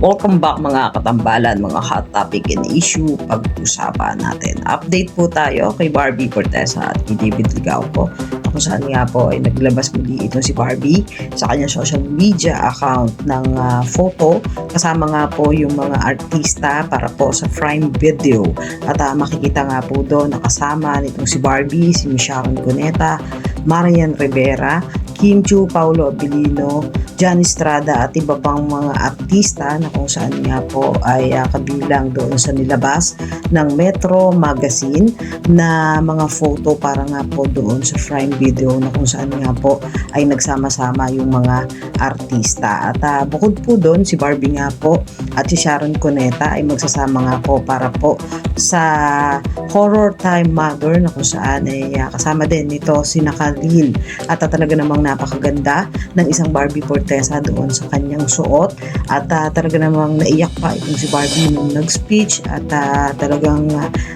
Welcome back mga katambalan, mga hot topic and issue pag-usapan natin. Update po tayo kay Barbie Fortesa at kay David Ligauco kung saan nga po ay naglabas muli ito si Barbie sa kanyang social media account ng photo kasama nga po yung mga artista para po sa Prime Video at makikita nga po doon nakasama nitong si Barbie, si Sharon Cuneta, Marian Rivera, Kim Chiu, Paulo Abilino, John Estrada at iba pang mga artista na kung saan nga po ay kabilang doon sa nilabas ng Metro Magazine na mga photo para nga po doon sa Prime Video na kung saan nga po ay nagsama-sama yung mga artista. At bukod po doon si Barbie nga po at si Sharon Cuneta ay magsasama nga po para po sa Horror Time Mother na kung saan ay kasama din nito si Nakalil at talaga namang napakaganda ng isang Barbie Fortesa doon sa kanyang suot at talaga namang naiyak pa itong si Barbie nung nag-speech at talagang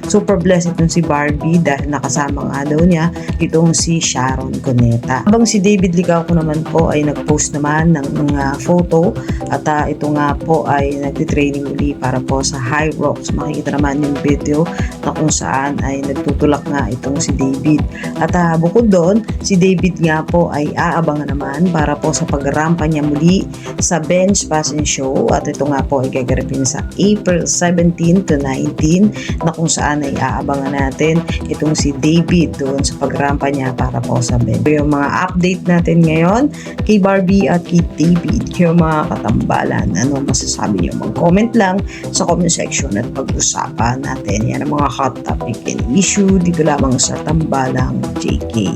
super blessed itong si Barbie dahil nakasama nga daw niya itong si Sharon Cuneta. Habang si David Ligauco naman po ay nag-post naman ng photo at ito nga po ay nagtitraining uli para po sa High Rocks. Makikita naman yung video na kung saan ay nagtutulak nga itong si David. At bukod doon, si David nga po ay aabangan naman para po sa pagrampa niya muli sa Bench Fashion Show at ito nga po ay gaganapin sa April 17 to 19 na kung saan ay aabangan natin itong si David doon sa pagrampa niya para po sa Bench. Yung mga update natin ngayon kay Barbie at kay David, yung mga katambalan, ano masasabi niyo? Mag-comment lang sa comment section at pag-usapan natin yan ang mga hot topic and issue dito lamang sa Tambalang JK.